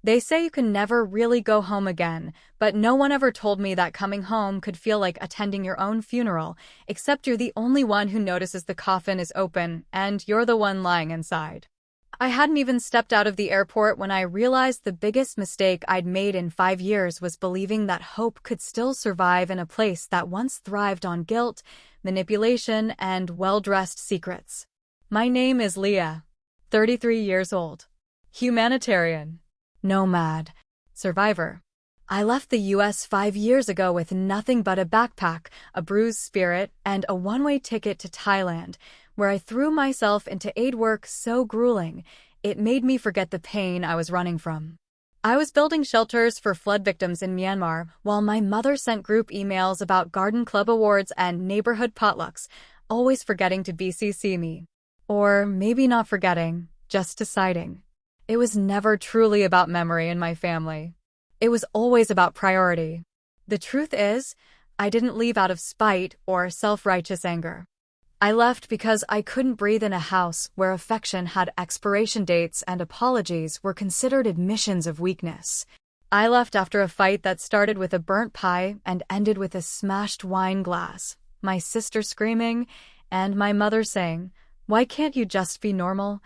They say you can never really go home again, but no one ever told me that coming home could feel like attending your own funeral, except you're the only one who notices the coffin is open and you're the one lying inside. I hadn't even stepped out of the airport when I realized the biggest mistake I'd made in 5 years was believing that hope could still survive in a place that once thrived on guilt, manipulation, and well-dressed secrets. My name is Leah, 33 years old. Humanitarian. Nomad. Survivor. I left the US 5 years ago with nothing but a backpack, a bruised spirit, and a one-way ticket to Thailand, where I threw myself into aid work so grueling, it made me forget the pain I was running from. I was building shelters for flood victims in Myanmar, while my mother sent group emails about garden club awards and neighborhood potlucks, always forgetting to BCC me. Or maybe not forgetting, just deciding. It was never truly about memory in my family. It was always about priority. The truth is, I didn't leave out of spite or self-righteous anger. I left because I couldn't breathe in a house where affection had expiration dates and apologies were considered admissions of weakness. I left after a fight that started with a burnt pie and ended with a smashed wine glass, my sister screaming, and my mother saying, "Why can't you just be normal?"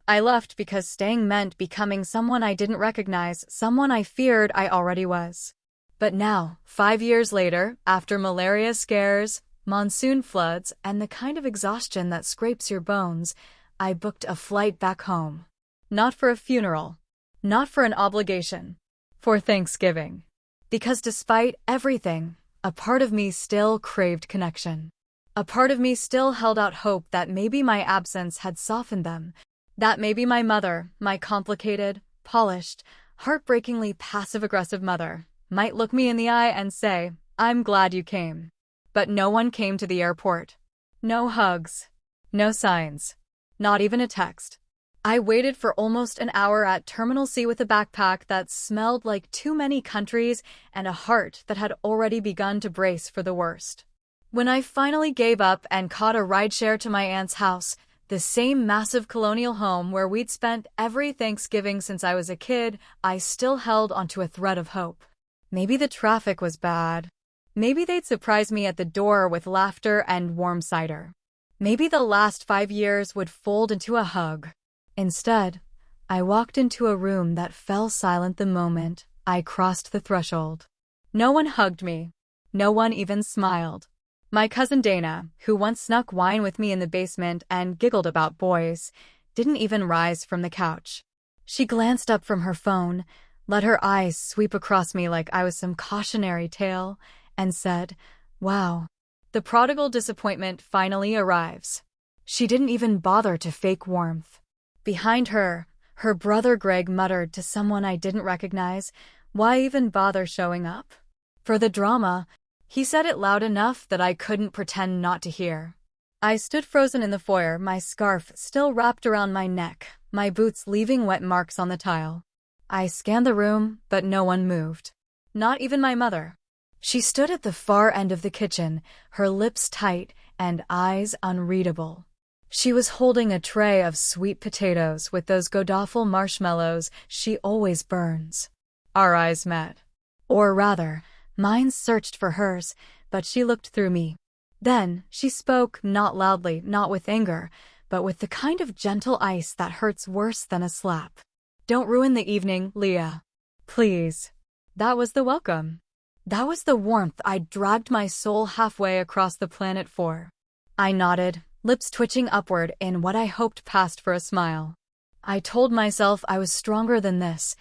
I left because staying meant becoming someone I didn't recognize, someone I feared I already was. But now, 5 years later, after malaria scares, monsoon floods, and the kind of exhaustion that scrapes your bones, I booked a flight back home. Not for a funeral. Not for an obligation. For Thanksgiving. Because despite everything, a part of me still craved connection. A part of me still held out hope that maybe my absence had softened them. That maybe my mother, my complicated, polished, heartbreakingly passive-aggressive mother, might look me in the eye and say, "I'm glad you came." But no one came to the airport. No hugs. No signs. Not even a text. I waited for almost an hour at Terminal C with a backpack that smelled like too many countries and a heart that had already begun to brace for the worst. When I finally gave up and caught a rideshare to my aunt's house, the same massive colonial home where we'd spent every Thanksgiving since I was a kid, I still held onto a thread of hope. Maybe the traffic was bad. Maybe they'd surprise me at the door with laughter and warm cider. Maybe the last 5 years would fold into a hug. Instead, I walked into a room that fell silent the moment I crossed the threshold. No one hugged me. No one even smiled. My cousin Dana, who once snuck wine with me in the basement and giggled about boys, didn't even rise from the couch. She glanced up from her phone, let her eyes sweep across me like I was some cautionary tale, and said, "Wow." The prodigal disappointment finally arrives. She didn't even bother to fake warmth. Behind her, her brother Greg muttered to someone I didn't recognize, "Why even bother showing up?" For the drama, he said it loud enough that I couldn't pretend not to hear. I stood frozen in the foyer, my scarf still wrapped around my neck, my boots leaving wet marks on the tile. I scanned the room, but no one moved. Not even my mother. She stood at the far end of the kitchen, her lips tight and eyes unreadable. She was holding a tray of sweet potatoes with those godawful marshmallows she always burns. Our eyes met. Or rather, mine searched for hers, but she looked through me. Then, she spoke, not loudly, not with anger, but with the kind of gentle ice that hurts worse than a slap. "Don't ruin the evening, Leah. Please." That was the welcome. That was the warmth I'd dragged my soul halfway across the planet for. I nodded, lips twitching upward in what I hoped passed for a smile. I told myself I was stronger than this,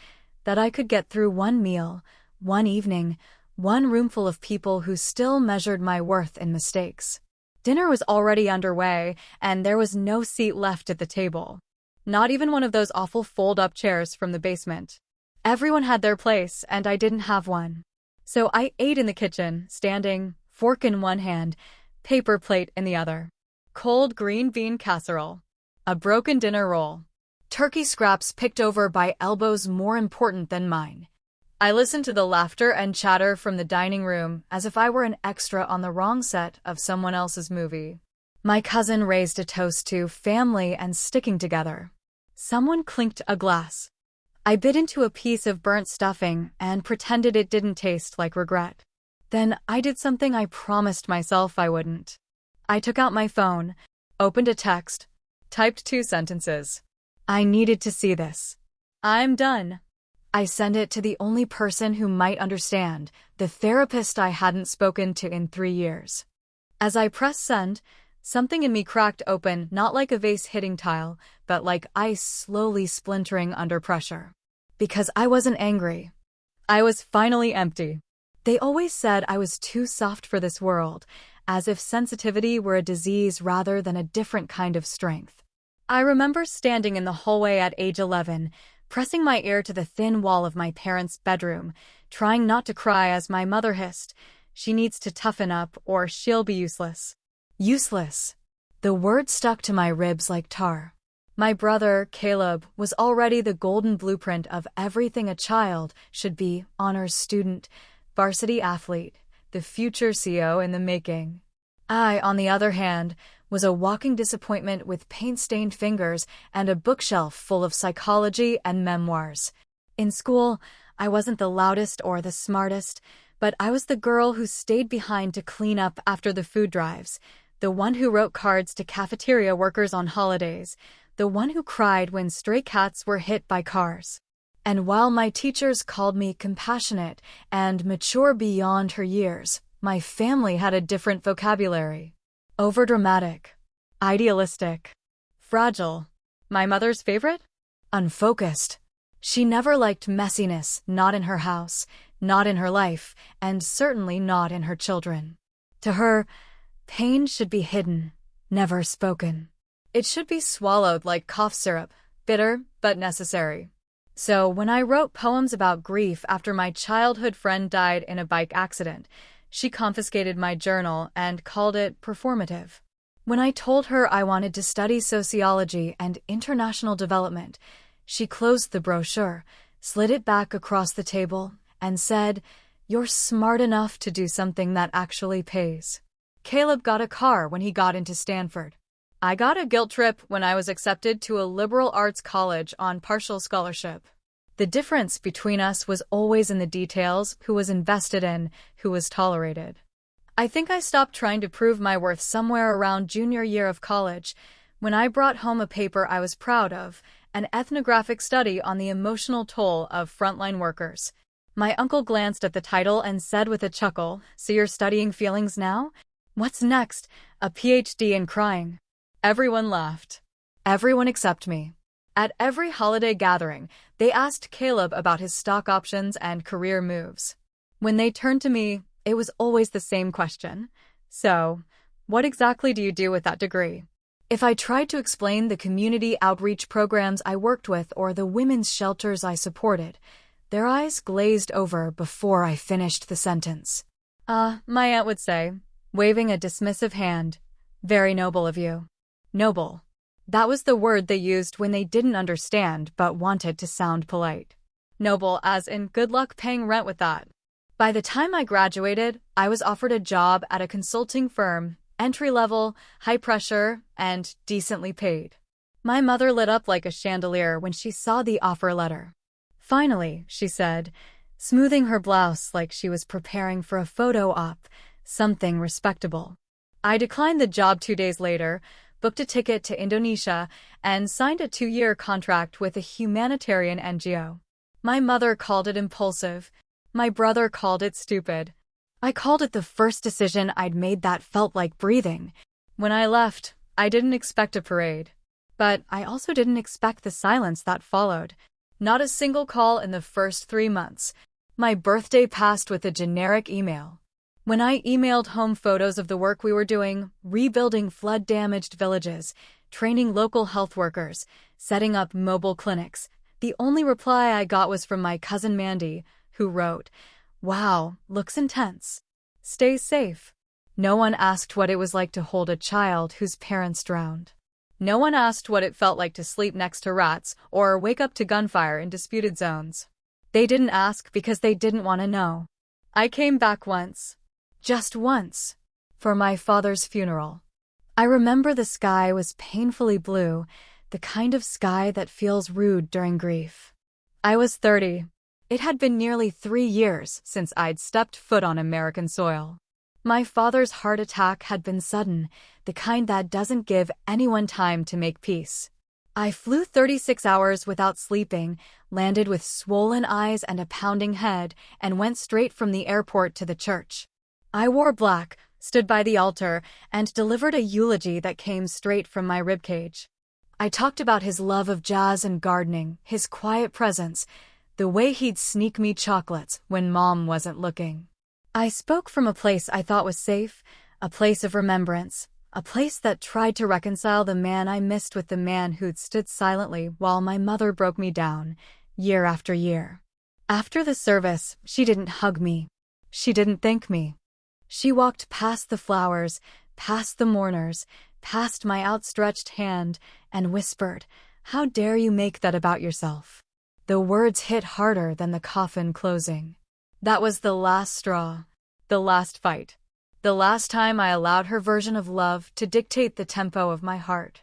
that I could get through one meal, one evening, one roomful of people who still measured my worth in mistakes. Dinner was already underway, and there was no seat left at the table. Not even one of those awful fold-up chairs from the basement. Everyone had their place, and I didn't have one. So I ate in the kitchen, standing, fork in one hand, paper plate in the other. Cold green bean casserole. A broken dinner roll. Turkey scraps picked over by elbows more important than mine. I listened to the laughter and chatter from the dining room as if I were an extra on the wrong set of someone else's movie. My cousin raised a toast to family and sticking together. Someone clinked a glass. I bit into a piece of burnt stuffing and pretended it didn't taste like regret. Then I did something I promised myself I wouldn't. I took out my phone, opened a text, typed 2 sentences. I needed to see this. I'm done. I sent it to the only person who might understand, the therapist I hadn't spoken to in 3 years. As I pressed send, something in me cracked open, not like a vase hitting tile, but like ice slowly splintering under pressure. Because I wasn't angry. I was finally empty. They always said I was too soft for this world, as if sensitivity were a disease rather than a different kind of strength. I remember standing in the hallway at age 11, pressing my ear to the thin wall of my parents' bedroom, trying not to cry as my mother hissed, "She needs to toughen up or she'll be useless." Useless. The word stuck to my ribs like tar. My brother, Caleb, was already the golden blueprint of everything a child should be: honors student, varsity athlete, the future CEO in the making. I, on the other hand, was a walking disappointment with paint-stained fingers and a bookshelf full of psychology and memoirs. In school, I wasn't the loudest or the smartest, but I was the girl who stayed behind to clean up after the food drives, the one who wrote cards to cafeteria workers on holidays, the one who cried when stray cats were hit by cars. And while my teachers called me compassionate and mature beyond her years, my family had a different vocabulary. Overdramatic. Idealistic. Fragile. My mother's favorite? Unfocused. She never liked messiness, not in her house, not in her life, and certainly not in her children. To her, pain should be hidden, never spoken. It should be swallowed like cough syrup, bitter but necessary. So when I wrote poems about grief after my childhood friend died in a bike accident, she confiscated my journal and called it performative. When I told her I wanted to study sociology and international development, she closed the brochure, slid it back across the table, and said, "You're smart enough to do something that actually pays." Caleb got a car when he got into Stanford. I got a guilt trip when I was accepted to a liberal arts college on partial scholarship. The difference between us was always in the details: who was invested in, who was tolerated. I think I stopped trying to prove my worth somewhere around junior year of college, when I brought home a paper I was proud of, an ethnographic study on the emotional toll of frontline workers. My uncle glanced at the title and said with a chuckle, "So you're studying feelings now? What's next? A PhD in crying?" Everyone laughed. Everyone except me. At every holiday gathering, they asked Caleb about his stock options and career moves. When they turned to me, it was always the same question. "So, what exactly do you do with that degree?" If I tried to explain the community outreach programs I worked with or the women's shelters I supported, their eyes glazed over before I finished the sentence. My aunt would say, waving a dismissive hand, "Very noble of you." Noble. That was the word they used when they didn't understand but wanted to sound polite. Noble as in good luck paying rent with that. By the time I graduated, I was offered a job at a consulting firm, entry-level, high-pressure, and decently paid. My mother lit up like a chandelier when she saw the offer letter. "Finally," she said, smoothing her blouse like she was preparing for a photo op, "something respectable." I declined the job 2 days later, booked a ticket to Indonesia, and signed a 2-year contract with a humanitarian NGO. My mother called it impulsive. My brother called it stupid. I called it the first decision I'd made that felt like breathing. When I left, I didn't expect a parade. But I also didn't expect the silence that followed. Not a single call in the first 3 months. My birthday passed with a generic email. When I emailed home photos of the work we were doing, rebuilding flood-damaged villages, training local health workers, setting up mobile clinics, the only reply I got was from my cousin Mandy, who wrote, "Wow, looks intense. Stay safe." No one asked what it was like to hold a child whose parents drowned. No one asked what it felt like to sleep next to rats or wake up to gunfire in disputed zones. They didn't ask because they didn't want to know. I came back once. Just once. For my father's funeral. I remember the sky was painfully blue, the kind of sky that feels rude during grief. I was 30. It had been nearly 3 years since I'd stepped foot on American soil. My father's heart attack had been sudden, the kind that doesn't give anyone time to make peace. I flew 36 hours without sleeping, landed with swollen eyes and a pounding head, and went straight from the airport to the church. I wore black, stood by the altar, and delivered a eulogy that came straight from my ribcage. I talked about his love of jazz and gardening, his quiet presence, the way he'd sneak me chocolates when Mom wasn't looking. I spoke from a place I thought was safe, a place of remembrance, a place that tried to reconcile the man I missed with the man who'd stood silently while my mother broke me down, year after year. After the service, she didn't hug me. She didn't thank me. She walked past the flowers, past the mourners, past my outstretched hand, and whispered, "How dare you make that about yourself?" The words hit harder than the coffin closing. That was the last straw, the last fight, the last time I allowed her version of love to dictate the tempo of my heart.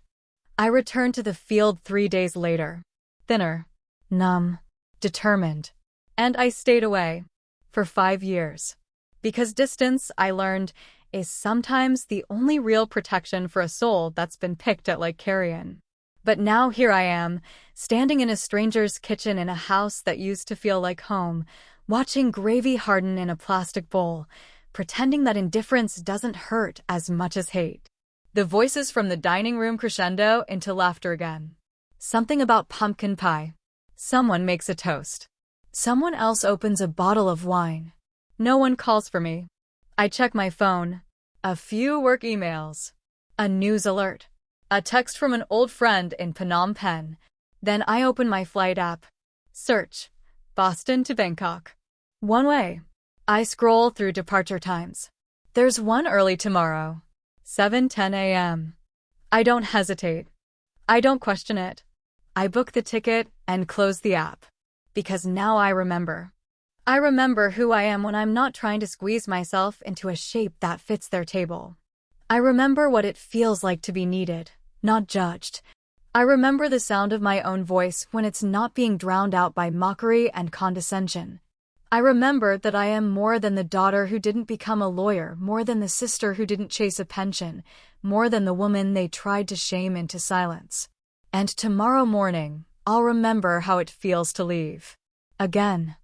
I returned to the field 3 days later, thinner, numb, determined, and I stayed away for 5 years. Because distance, I learned, is sometimes the only real protection for a soul that's been picked at like carrion. But now here I am, standing in a stranger's kitchen in a house that used to feel like home, watching gravy harden in a plastic bowl, pretending that indifference doesn't hurt as much as hate. The voices from the dining room crescendo into laughter again. Something about pumpkin pie. Someone makes a toast. Someone else opens a bottle of wine. No one calls for me. I check my phone. A few work emails. A news alert. A text from an old friend in Phnom Penh. Then I open my flight app. Search. Boston to Bangkok. One way. I scroll through departure times. There's one early tomorrow. 7:10 a.m. I don't hesitate. I don't question it. I book the ticket and close the app. Because now I remember. I remember who I am when I'm not trying to squeeze myself into a shape that fits their table. I remember what it feels like to be needed, not judged. I remember the sound of my own voice when it's not being drowned out by mockery and condescension. I remember that I am more than the daughter who didn't become a lawyer, more than the sister who didn't chase a pension, more than the woman they tried to shame into silence. And tomorrow morning, I'll remember how it feels to leave. Again.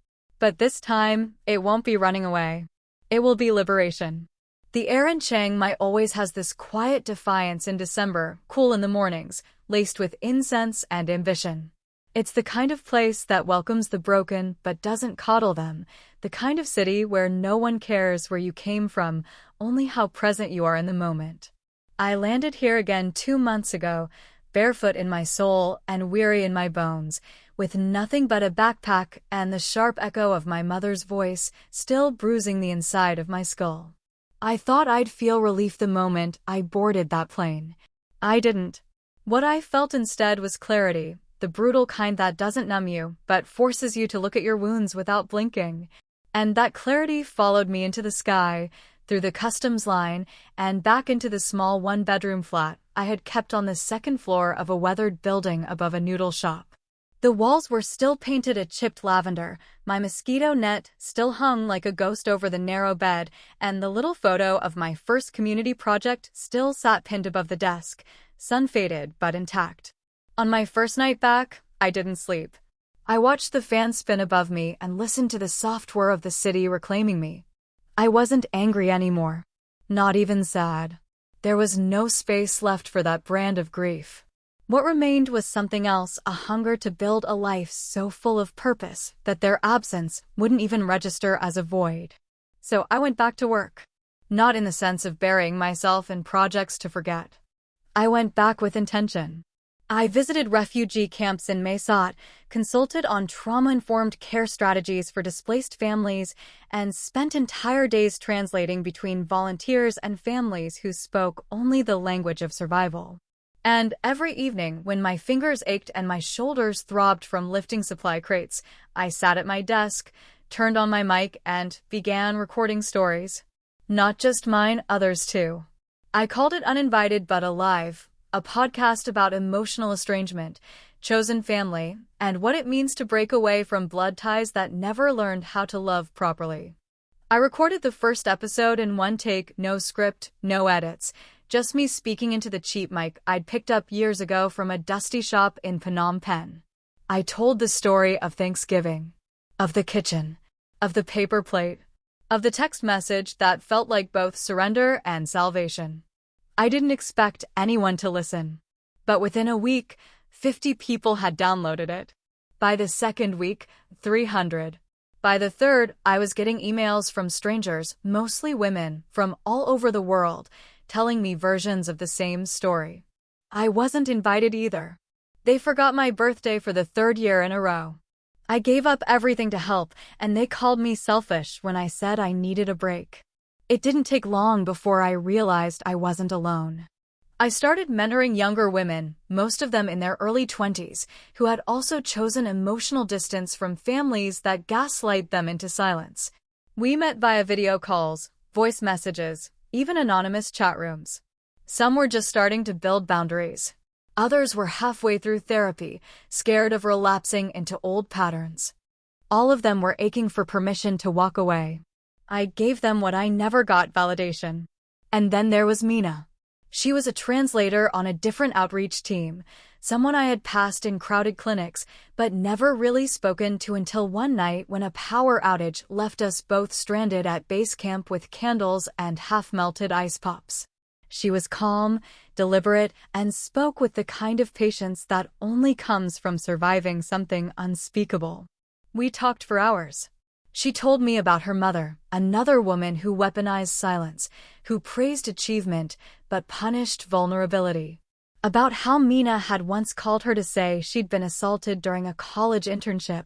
But this time, it won't be running away. It will be liberation. The air in Chiang Mai always has this quiet defiance in December, cool in the mornings, laced with incense and ambition. It's the kind of place that welcomes the broken but doesn't coddle them, the kind of city where no one cares where you came from, only how present you are in the moment. I landed here again 2 months ago, barefoot in my soul and weary in my bones, with nothing but a backpack and the sharp echo of my mother's voice still bruising the inside of my skull. I thought I'd feel relief the moment I boarded that plane. I didn't. What I felt instead was clarity, the brutal kind that doesn't numb you, but forces you to look at your wounds without blinking. And that clarity followed me into the sky, through the customs line, and back into the small one-bedroom flat I had kept on the second floor of a weathered building above a noodle shop. The walls were still painted a chipped lavender, my mosquito net still hung like a ghost over the narrow bed, and the little photo of my first community project still sat pinned above the desk, sun-faded but intact. On my first night back, I didn't sleep. I watched the fan spin above me and listened to the soft whir of the city reclaiming me. I wasn't angry anymore. Not even sad. There was no space left for that brand of grief. What remained was something else, a hunger to build a life so full of purpose that their absence wouldn't even register as a void. So I went back to work. Not in the sense of burying myself in projects to forget. I went back with intention. I visited refugee camps in Mae Sot, consulted on trauma-informed care strategies for displaced families, and spent entire days translating between volunteers and families who spoke only the language of survival. And every evening, when my fingers ached and my shoulders throbbed from lifting supply crates, I sat at my desk, turned on my mic, and began recording stories. Not just mine, others too. I called it Uninvited But Alive, a podcast about emotional estrangement, chosen family, and what it means to break away from blood ties that never learned how to love properly. I recorded the first episode in one take, no script, no edits, just me speaking into the cheap mic I'd picked up years ago from a dusty shop in Phnom Penh. I told the story of Thanksgiving, of the kitchen, of the paper plate, of the text message that felt like both surrender and salvation. I didn't expect anyone to listen, but within a week, 50 people had downloaded it. By the second week, 300. By the third, I was getting emails from strangers, mostly women, from all over the world, telling me versions of the same story. I wasn't invited either. They forgot my birthday for the third year in a row. I gave up everything to help, and they called me selfish when I said I needed a break. It didn't take long before I realized I wasn't alone. I started mentoring younger women, most of them in their early 20s, who had also chosen emotional distance from families that gaslight them into silence. We met via video calls, voice messages, even anonymous chat rooms. Some were just starting to build boundaries. Others were halfway through therapy, scared of relapsing into old patterns. All of them were aching for permission to walk away. I gave them what I never got: validation. And then there was Mina. She was a translator on a different outreach team, someone I had passed in crowded clinics, but never really spoken to until one night when a power outage left us both stranded at base camp with candles and half-melted ice pops. She was calm, deliberate, and spoke with the kind of patience that only comes from surviving something unspeakable. We talked for hours. She told me about her mother, another woman who weaponized silence, who praised achievement but punished vulnerability. About how Mina had once called her to say she'd been assaulted during a college internship,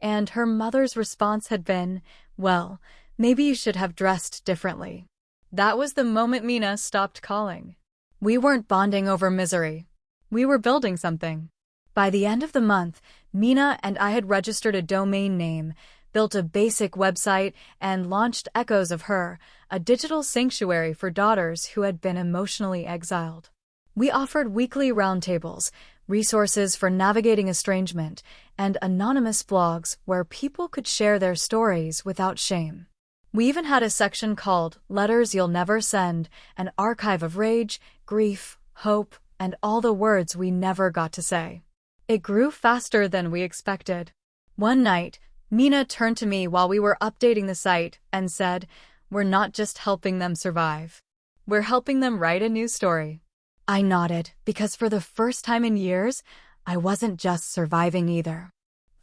and her mother's response had been, "Well, maybe you should have dressed differently." That was the moment Mina stopped calling. We weren't bonding over misery. We were building something. By the end of the month, Mina and I had registered a domain name, built a basic website, and launched Echoes of Her, a digital sanctuary for daughters who had been emotionally exiled. We offered weekly roundtables, resources for navigating estrangement, and anonymous blogs where people could share their stories without shame. We even had a section called Letters You'll Never Send, an archive of rage, grief, hope, and all the words we never got to say. It grew faster than we expected. One night, Mina turned to me while we were updating the site and said, "We're not just helping them survive. We're helping them write a new story." I nodded, because for the first time in years, I wasn't just surviving either.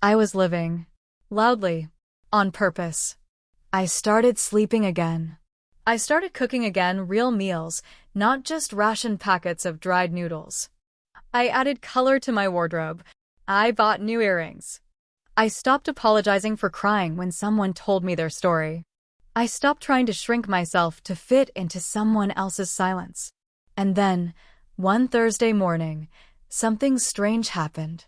I was living. Loudly. On purpose. I started sleeping again. I started cooking again, real meals, not just ration packets of dried noodles. I added color to my wardrobe. I bought new earrings. I stopped apologizing for crying when someone told me their story. I stopped trying to shrink myself to fit into someone else's silence. And then, one Thursday morning, something strange happened.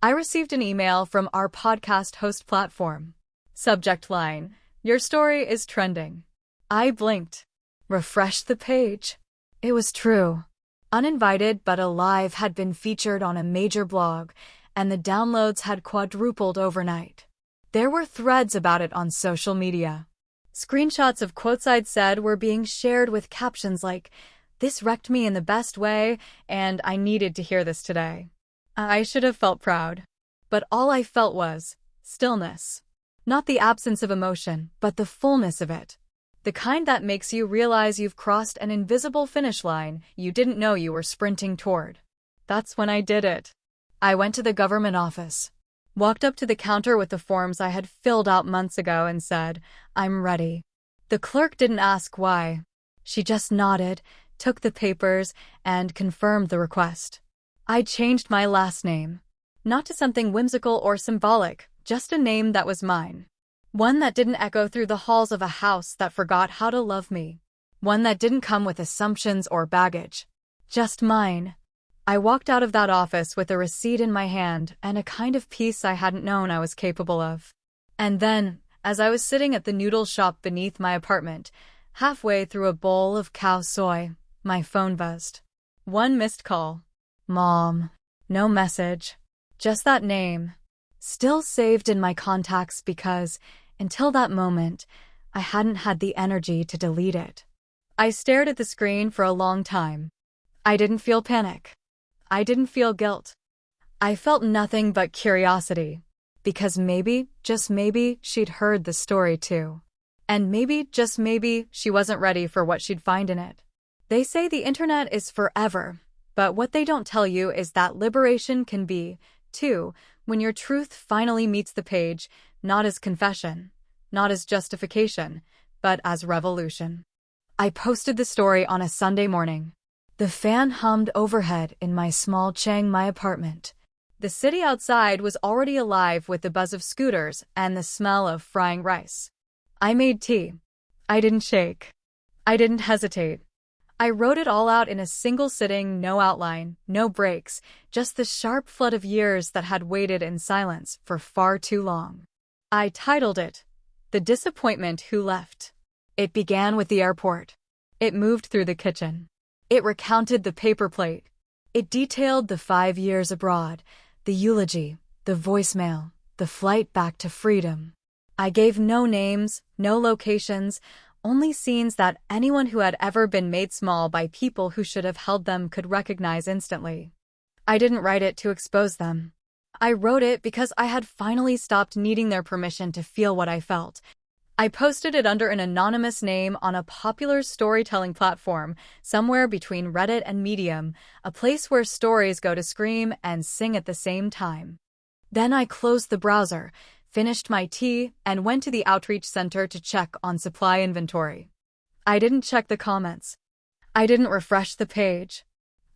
I received an email from our podcast host platform. Subject line: "Your story is trending." I blinked. Refreshed the page. It was true. Uninvited but Alive had been featured on a major blog, and the downloads had quadrupled overnight. There were threads about it on social media. Screenshots of quotes I'd said were being shared with captions like, "This wrecked me in the best way, and I needed to hear this today." I should have felt proud. But all I felt was stillness. Not the absence of emotion, but the fullness of it. The kind that makes you realize you've crossed an invisible finish line you didn't know you were sprinting toward. That's when I did it. I went to the government office, walked up to the counter with the forms I had filled out months ago and said, "I'm ready." The clerk didn't ask why. She just nodded, took the papers, and confirmed the request. I changed my last name. Not to something whimsical or symbolic, just a name that was mine. One that didn't echo through the halls of a house that forgot how to love me. One that didn't come with assumptions or baggage. Just mine. I walked out of that office with a receipt in my hand and a kind of peace I hadn't known I was capable of. And then, as I was sitting at the noodle shop beneath my apartment, halfway through a bowl of cow soy, my phone buzzed. One missed call. Mom. No message. Just that name. Still saved in my contacts because, until that moment, I hadn't had the energy to delete it. I stared at the screen for a long time. I didn't feel panic. I didn't feel guilt. I felt nothing but curiosity. Because maybe, just maybe, she'd heard the story too. And maybe, just maybe, she wasn't ready for what she'd find in it. They say the internet is forever, but what they don't tell you is that liberation can be, too, when your truth finally meets the page, not as confession, not as justification, but as revolution. I posted the story on a Sunday morning. The fan hummed overhead in my small Chiang Mai apartment. The city outside was already alive with the buzz of scooters and the smell of frying rice. I made tea. I didn't shake. I didn't hesitate. I wrote it all out in a single sitting, no outline, no breaks, just the sharp flood of years that had waited in silence for far too long. I titled it, The Disappointment Who Left. It began with the airport. It moved through the kitchen. It recounted the paper plate. It detailed the 5 years abroad, the eulogy, the voicemail, the flight back to freedom. I gave no names, no locations, only scenes that anyone who had ever been made small by people who should have held them could recognize instantly. I didn't write it to expose them. I wrote it because I had finally stopped needing their permission to feel what I felt. I posted it under an anonymous name on a popular storytelling platform, somewhere between Reddit and Medium, a place where stories go to scream and sing at the same time. Then I closed the browser, finished my tea, and went to the outreach center to check on supply inventory. I didn't check the comments. I didn't refresh the page.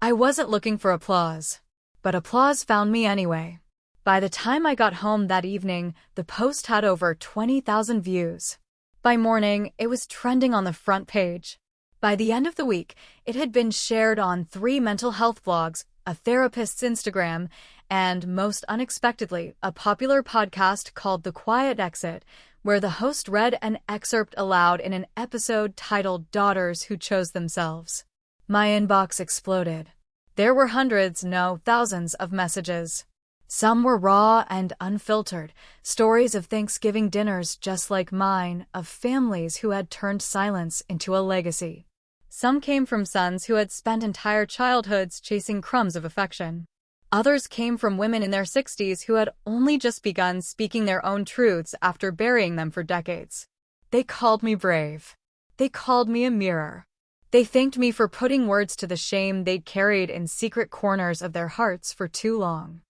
I wasn't looking for applause. But applause found me anyway. By the time I got home that evening, the post had over 20,000 views. By morning, it was trending on the front page. By the end of the week, it had been shared on 3 mental health blogs, a therapist's Instagram, and, most unexpectedly, a popular podcast called The Quiet Exit, where the host read an excerpt aloud in an episode titled Daughters Who Chose Themselves. My inbox exploded. There were hundreds, no, thousands of messages. Some were raw and unfiltered, stories of Thanksgiving dinners just like mine, of families who had turned silence into a legacy. Some came from sons who had spent entire childhoods chasing crumbs of affection. Others came from women in their 60s who had only just begun speaking their own truths after burying them for decades. They called me brave. They called me a mirror. They thanked me for putting words to the shame they'd carried in secret corners of their hearts for too long.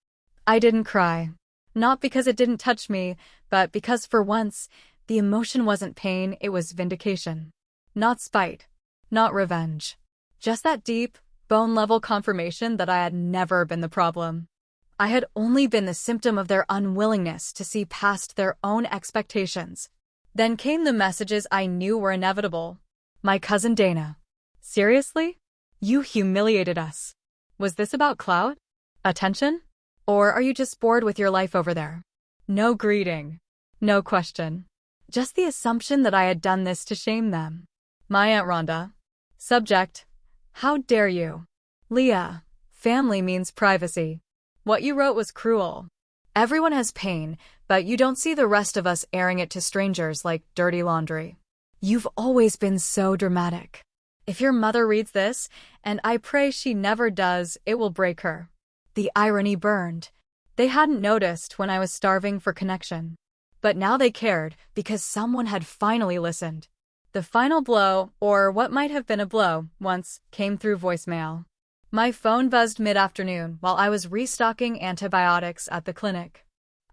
I didn't cry. Not because it didn't touch me, but because for once, the emotion wasn't pain, it was vindication. Not spite. Not revenge. Just that deep, bone-level confirmation that I had never been the problem. I had only been the symptom of their unwillingness to see past their own expectations. Then came the messages I knew were inevitable. My cousin Dana. Seriously? You humiliated us. Was this about clout? Attention? Or are you just bored with your life over there? No greeting. No question. Just the assumption that I had done this to shame them. My Aunt Rhonda. Subject. How dare you? Leah. Family means privacy. What you wrote was cruel. Everyone has pain, but you don't see the rest of us airing it to strangers like dirty laundry. You've always been so dramatic. If your mother reads this, and I pray she never does, it will break her. The irony burned. They hadn't noticed when I was starving for connection. But now they cared, because someone had finally listened. The final blow, or what might have been a blow, once, came through voicemail. My phone buzzed mid-afternoon while I was restocking antibiotics at the clinic.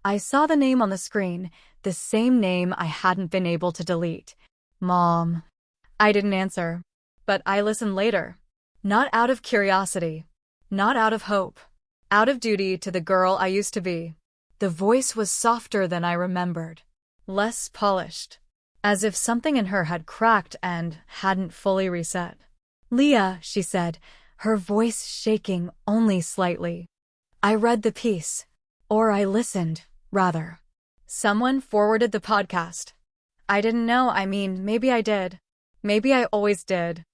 I saw the name on the screen, the same name I hadn't been able to delete. Mom. I didn't answer. But I listened later. Not out of curiosity. Not out of hope. Out of duty to the girl I used to be. The voice was softer than I remembered. Less polished. As if something in her had cracked and hadn't fully reset. Leah, she said, her voice shaking only slightly. I read the piece. Or I listened, rather. Someone forwarded the podcast. I didn't know, maybe I did. Maybe I always did.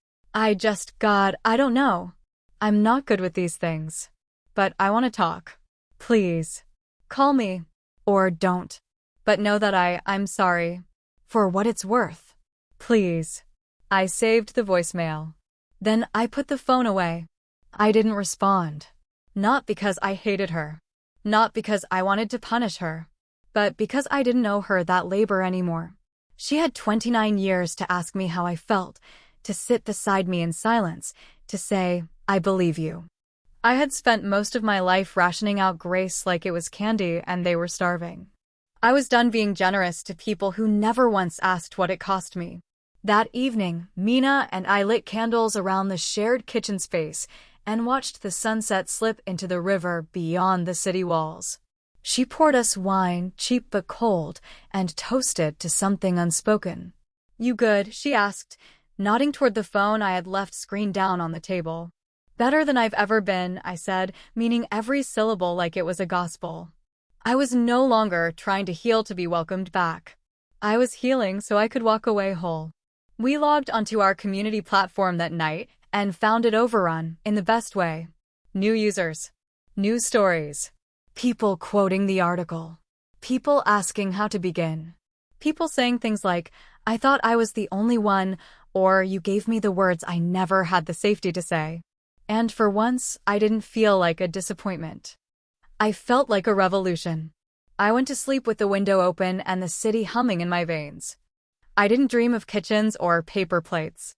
God, I don't know. I'm not good with these things. But I want to talk. Please. Call me. Or don't. But know that I'm sorry. For what it's worth. Please. I saved the voicemail. Then I put the phone away. I didn't respond. Not because I hated her. Not because I wanted to punish her. But because I didn't owe her that labor anymore. She had 29 years to ask me how I felt, to sit beside me in silence, to say, I believe you. I had spent most of my life rationing out grace like it was candy and they were starving. I was done being generous to people who never once asked what it cost me. That evening, Mina and I lit candles around the shared kitchen space and watched the sunset slip into the river beyond the city walls. She poured us wine, cheap but cold, and toasted to something unspoken. You good? She asked, nodding toward the phone I had left screen down on the table. Better than I've ever been, I said, meaning every syllable like it was a gospel. I was no longer trying to heal to be welcomed back. I was healing so I could walk away whole. We logged onto our community platform that night and found it overrun in the best way. New users. New stories. People quoting the article. People asking how to begin. People saying things like, I thought I was the only one, or you gave me the words I never had the safety to say. And for once, I didn't feel like a disappointment. I felt like a revolution. I went to sleep with the window open and the city humming in my veins. I didn't dream of kitchens or paper plates.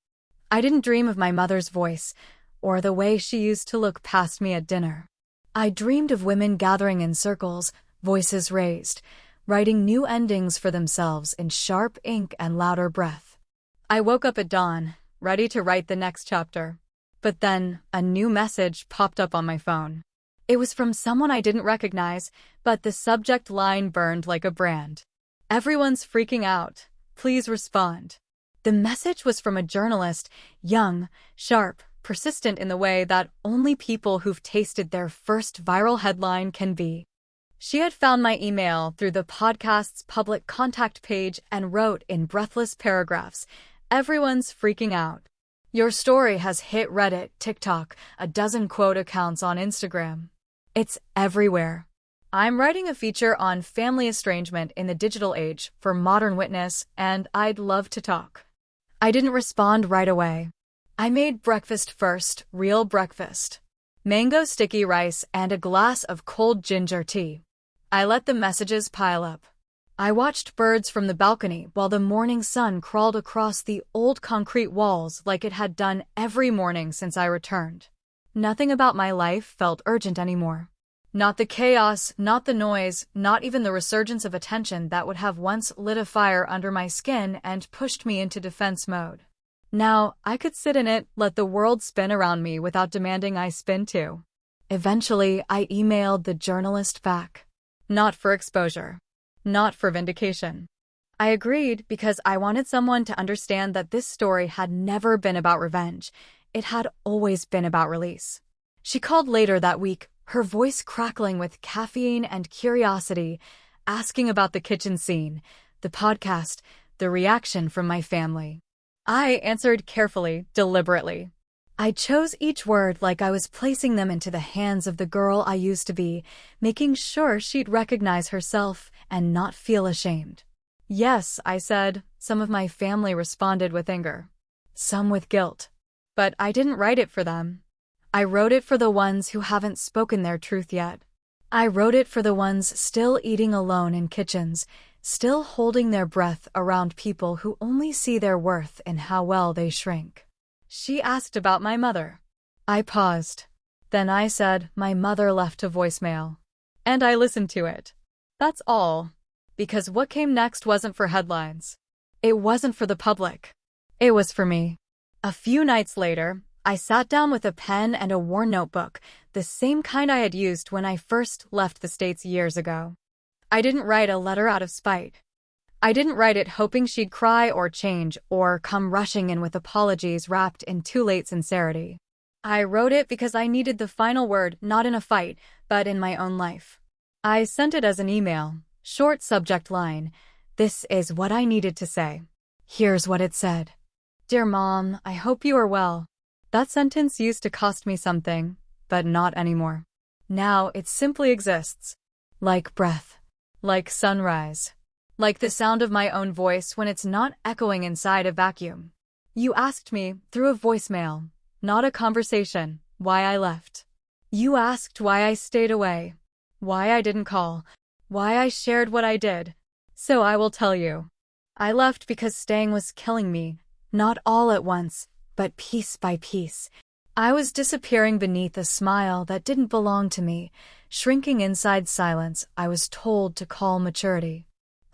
I didn't dream of my mother's voice, or the way she used to look past me at dinner. I dreamed of women gathering in circles, voices raised, writing new endings for themselves in sharp ink and louder breath. I woke up at dawn, ready to write the next chapter. But then, a new message popped up on my phone. It was from someone I didn't recognize, but the subject line burned like a brand. Everyone's freaking out. Please respond. The message was from a journalist, young, sharp, persistent in the way that only people who've tasted their first viral headline can be. She had found my email through the podcast's public contact page and wrote in breathless paragraphs, Everyone's freaking out. Your story has hit Reddit, TikTok, a dozen quote accounts on Instagram. It's everywhere. I'm writing a feature on family estrangement in the digital age for Modern Witness, and I'd love to talk. I didn't respond right away. I made breakfast first, real breakfast. Mango sticky rice and a glass of cold ginger tea. I let the messages pile up. I watched birds from the balcony while the morning sun crawled across the old concrete walls like it had done every morning since I returned. Nothing about my life felt urgent anymore. Not the chaos, not the noise, not even the resurgence of attention that would have once lit a fire under my skin and pushed me into defense mode. Now, I could sit in it, let the world spin around me without demanding I spin too. Eventually, I emailed the journalist back. Not for exposure. Not for vindication. I agreed because I wanted someone to understand that this story had never been about revenge. It had always been about release. She called later that week, her voice crackling with caffeine and curiosity, asking about the kitchen scene, the podcast, the reaction from my family. I answered carefully, deliberately. I chose each word like I was placing them into the hands of the girl I used to be, making sure she'd recognize herself and not feel ashamed. Yes, I said. Some of my family responded with anger. Some with guilt. But I didn't write it for them. I wrote it for the ones who haven't spoken their truth yet. I wrote it for the ones still eating alone in kitchens, still holding their breath around people who only see their worth in how well they shrink. She asked about my mother. I paused. Then I said my mother left a voicemail. And I listened to it. That's all. Because what came next wasn't for headlines. It wasn't for the public. It was for me. A few nights later, I sat down with a pen and a worn notebook, the same kind I had used when I first left the States years ago. I didn't write a letter out of spite. I didn't write it hoping she'd cry or change or come rushing in with apologies wrapped in too late sincerity. I wrote it because I needed the final word not in a fight, but in my own life. I sent it as an email, short subject line. This is what I needed to say. Here's what it said. Dear Mom, I hope you are well. That sentence used to cost me something, but not anymore. Now it simply exists. Like breath. Like sunrise. Like the sound of my own voice when it's not echoing inside a vacuum. You asked me, through a voicemail, not a conversation, why I left. You asked why I stayed away. Why I didn't call. Why I shared what I did. So I will tell you. I left because staying was killing me, not all at once, but piece by piece. I was disappearing beneath a smile that didn't belong to me, shrinking inside silence I was told to call maturity.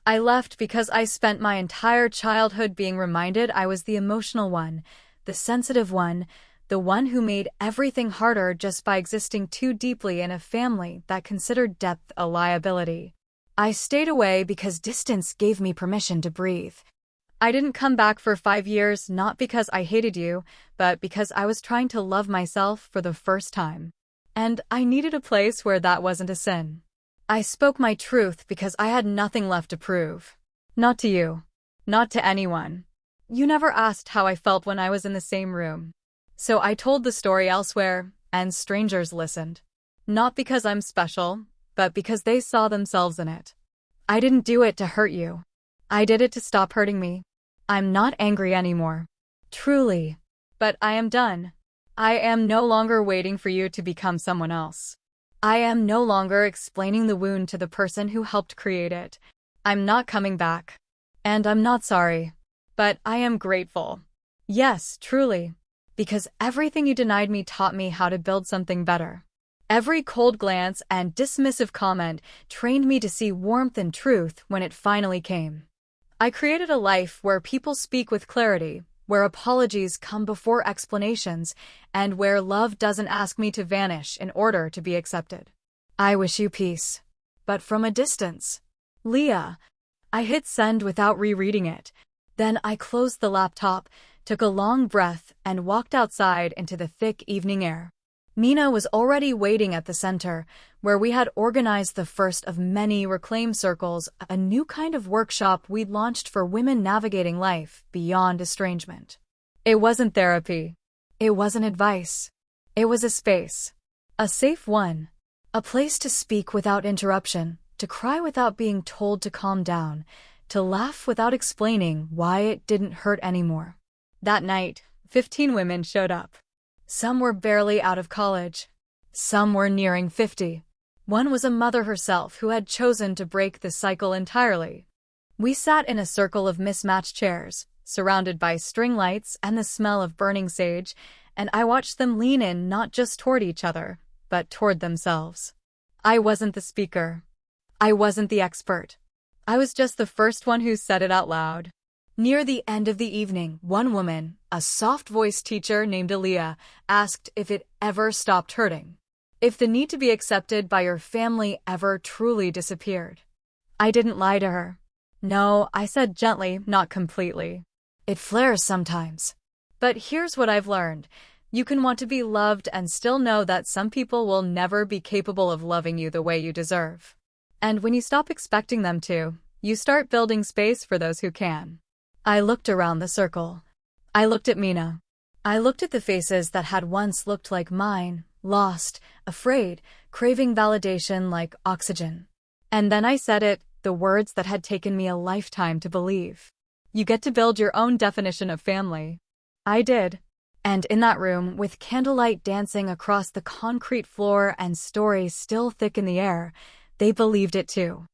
I left because I spent my entire childhood being reminded I was the emotional one, the sensitive one, the one who made everything harder just by existing too deeply in a family that considered depth a liability. I stayed away because distance gave me permission to breathe. I didn't come back for 5 years not because I hated you, but because I was trying to love myself for the first time. And I needed a place where that wasn't a sin. I spoke my truth because I had nothing left to prove. Not to you. Not to anyone. You never asked how I felt when I was in the same room. So I told the story elsewhere, and strangers listened. Not because I'm special, but because they saw themselves in it. I didn't do it to hurt you. I did it to stop hurting me. I'm not angry anymore. Truly. But I am done. I am no longer waiting for you to become someone else. I am no longer explaining the wound to the person who helped create it. I'm not coming back. And I'm not sorry. But I am grateful. Yes, truly. Because everything you denied me taught me how to build something better. Every cold glance and dismissive comment trained me to see warmth and truth when it finally came. I created a life where people speak with clarity, where apologies come before explanations, and where love doesn't ask me to vanish in order to be accepted. I wish you peace. But from a distance. Leah. I hit send without rereading it. Then I closed the laptop, took a long breath, and walked outside into the thick evening air. Mina was already waiting at the center, where we had organized the first of many Reclaim Circles, a new kind of workshop we'd launched for women navigating life beyond estrangement. It wasn't therapy. It wasn't advice. It was a space. A safe one. A place to speak without interruption, to cry without being told to calm down, to laugh without explaining why it didn't hurt anymore. That night, 15 women showed up. Some were barely out of college. Some were nearing 50. One was a mother herself who had chosen to break the cycle entirely. We sat in a circle of mismatched chairs, surrounded by string lights and the smell of burning sage, and I watched them lean in not just toward each other, but toward themselves. I wasn't the speaker. I wasn't the expert. I was just the first one who said it out loud. Near the end of the evening, one woman, a soft-voiced teacher named Aaliyah, asked if it ever stopped hurting. If the need to be accepted by your family ever truly disappeared. I didn't lie to her. No, I said gently, not completely. It flares sometimes. But here's what I've learned. You can want to be loved and still know that some people will never be capable of loving you the way you deserve. And when you stop expecting them to, you start building space for those who can. I looked around the circle. I looked at Mina. I looked at the faces that had once looked like mine, lost, afraid, craving validation like oxygen. And then I said it, the words that had taken me a lifetime to believe. You get to build your own definition of family. I did. And in that room, with candlelight dancing across the concrete floor and stories still thick in the air, they believed it too.